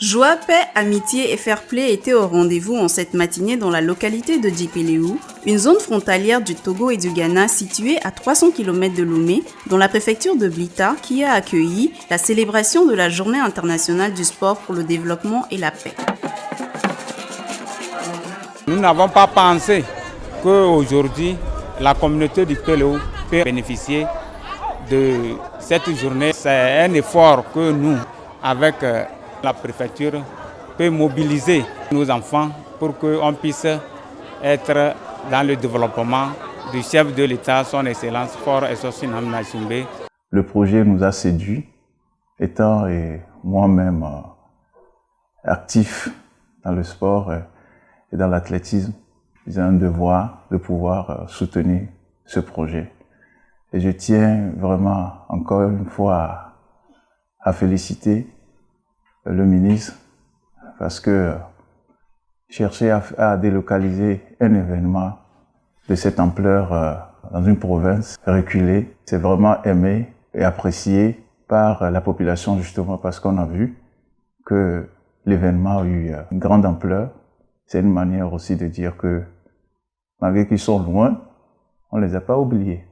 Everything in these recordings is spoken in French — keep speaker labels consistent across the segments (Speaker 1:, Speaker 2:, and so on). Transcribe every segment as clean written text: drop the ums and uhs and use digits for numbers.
Speaker 1: Joie, paix, amitié et fair play étaient au rendez-vous en cette matinée dans la localité de Djipéléou, une zone frontalière du Togo et du Ghana située à 300 km de Lomé, dans la préfecture de Blita, qui a accueilli la célébration de la Journée internationale du sport pour le développement et la paix.
Speaker 2: Nous n'avons pas pensé qu'aujourd'hui, la communauté du Djipéléou peut bénéficier de cette journée. C'est un effort que nous, avec la préfecture, peut mobiliser nos enfants pour qu'on puisse être dans le développement du chef de l'État, son Excellence Faure Essoufou Gnamna-Chimbe.
Speaker 3: Le projet nous a séduit, étant moi-même actif dans le sport et dans l'athlétisme. J'ai un devoir de pouvoir soutenir ce projet. Et je tiens vraiment encore une fois à féliciter le ministre parce que chercher à délocaliser un événement de cette ampleur dans une province reculée, c'est vraiment aimé et apprécié par la population justement parce qu'on a vu que l'événement a eu une grande ampleur. C'est une manière aussi de dire que malgré qu'ils sont loin, on ne les a pas oubliés.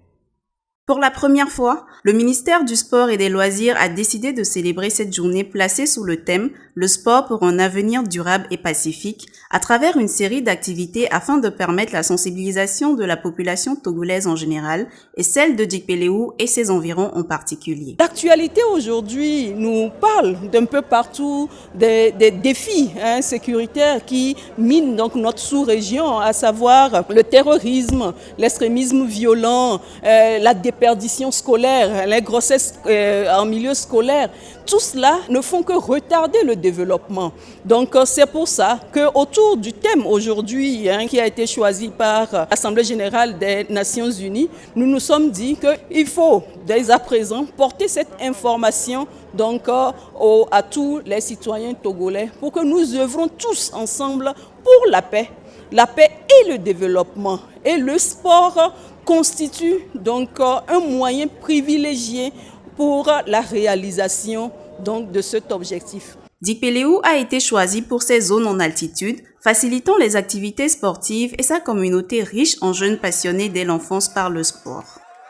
Speaker 1: Pour la première fois, le ministère du Sport et des Loisirs a décidé de célébrer cette journée placée sous le thème « Le sport pour un avenir durable et pacifique » à travers une série d'activités afin de permettre la sensibilisation de la population togolaise en général et celle de Djipéléou et ses environs en particulier.
Speaker 4: L'actualité aujourd'hui nous parle d'un peu partout des défis sécuritaires qui minent donc notre sous-région, à savoir le terrorisme, l'extrémisme violent, la déperdition scolaire, les grossesses en milieu scolaire. Tout cela ne font que retarder le développement. Donc c'est pour ça qu'autour du thème aujourd'hui qui a été choisi par l'Assemblée générale des Nations unies, nous nous sommes dit qu'il faut dès à présent porter cette information donc, à tous les citoyens togolais pour que nous œuvrons tous ensemble pour la paix et le développement. Et le sport constitue donc un moyen privilégié pour la réalisation donc, de cet objectif.
Speaker 1: Djipéléou a été choisi pour ses zones en altitude, facilitant les activités sportives et sa communauté riche en jeunes passionnés dès l'enfance par le sport.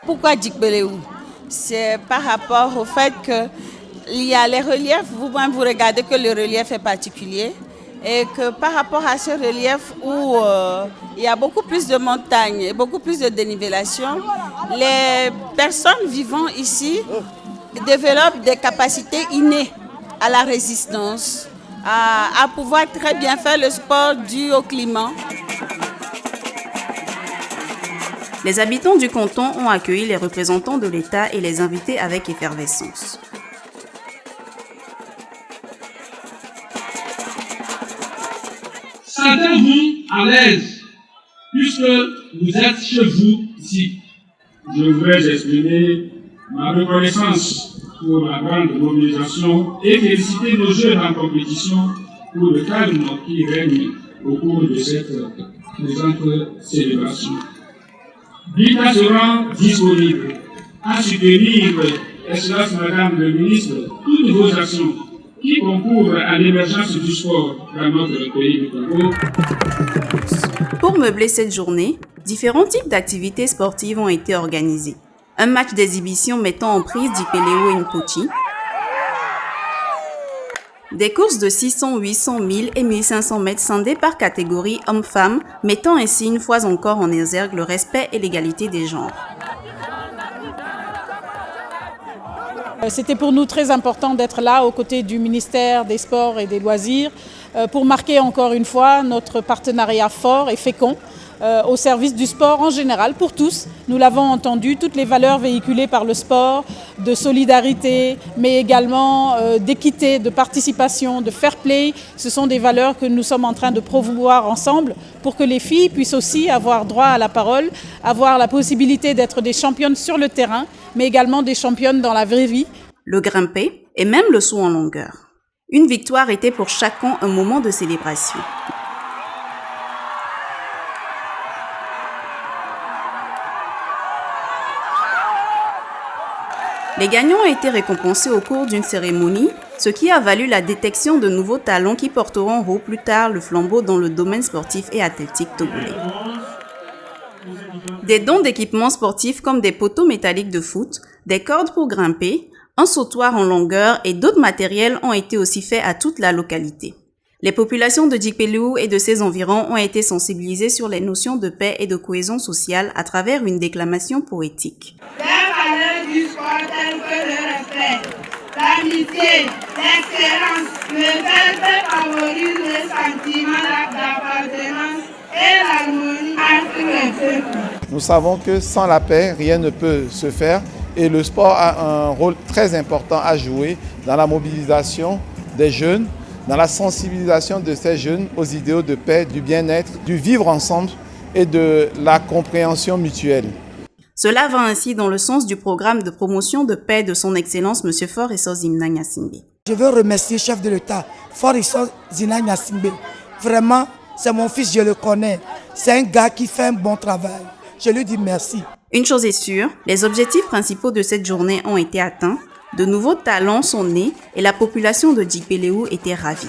Speaker 5: Pourquoi Djipéléou? C'est par rapport au fait qu'il y a les reliefs, vous regardez que le relief est particulier et que par rapport à ce relief où il y a beaucoup plus de montagnes et beaucoup plus de dénivellation, les personnes vivant ici développent des capacités innées à la résistance, à pouvoir très bien faire le sport dû au climat.
Speaker 1: Les habitants du canton ont accueilli les représentants de l'État et les invités avec effervescence.
Speaker 6: Sentez-vous à l'aise, puisque vous êtes chez vous ici. Je voudrais exprimer ma reconnaissance pour la grande mobilisation et féliciter nos jeunes en compétition pour le calme qui règne au cours de cette présente célébration. Blita sera disponible à soutenir, Excellence Madame le Ministre, toutes vos actions qui concourent à l'émergence du sport dans notre pays du Congo.
Speaker 1: Pour meubler cette journée, différents types d'activités sportives ont été organisés. Un match d'exhibition mettant en prise Djipéléou et Npochi, des courses de 600, 800, 1000 et 1500 mètres scindées par catégorie hommes-femmes, mettant ainsi une fois encore en exergue le respect et l'égalité des genres.
Speaker 7: C'était pour nous très important d'être là aux côtés du ministère des Sports et des Loisirs pour marquer encore une fois notre partenariat fort et fécond au service du sport en général, pour tous. Nous l'avons entendu, toutes les valeurs véhiculées par le sport, de solidarité, mais également d'équité, de participation, de fair play, ce sont des valeurs que nous sommes en train de promouvoir ensemble pour que les filles puissent aussi avoir droit à la parole, avoir la possibilité d'être des championnes sur le terrain, mais également des championnes dans la vraie vie.
Speaker 1: Le grimper et même le saut en longueur. Une victoire était pour chacun un moment de célébration. Les gagnants ont été récompensés au cours d'une cérémonie ce qui a valu la détection de nouveaux talents qui porteront haut plus tard le flambeau dans le domaine sportif et athlétique togolais. Des dons d'équipements sportifs comme des poteaux métalliques de foot, des cordes pour grimper, un sautoir en longueur et d'autres matériels ont été aussi faits à toute la localité. Les populations de Djikpelou et de ses environs ont été sensibilisées sur les notions de paix et de cohésion sociale à travers une déclamation poétique.
Speaker 8: Les valeurs du sport telles que le respect, l'amitié, l'excellence, le fait favorise le sentiment d'appartenance et l'harmonie entre les peuples.
Speaker 9: Nous savons que sans la paix, rien ne peut se faire et le sport a un rôle très important à jouer dans la mobilisation des jeunes, dans la sensibilisation de ces jeunes aux idéaux de paix, du bien-être, du vivre ensemble et de la compréhension mutuelle.
Speaker 1: Cela va ainsi dans le sens du programme de promotion de paix de son Excellence M. Faure Essos Zimna Gnassingbé.
Speaker 10: Je veux remercier le chef de l'État, Faure Essos Zimna Gnassingbé. Vraiment, c'est mon fils, je le connais. C'est un gars qui fait un bon travail. Je lui dis merci.
Speaker 1: Une chose est sûre, les objectifs principaux de cette journée ont été atteints. De nouveaux talents sont nés et la population de Djikpelou était ravie.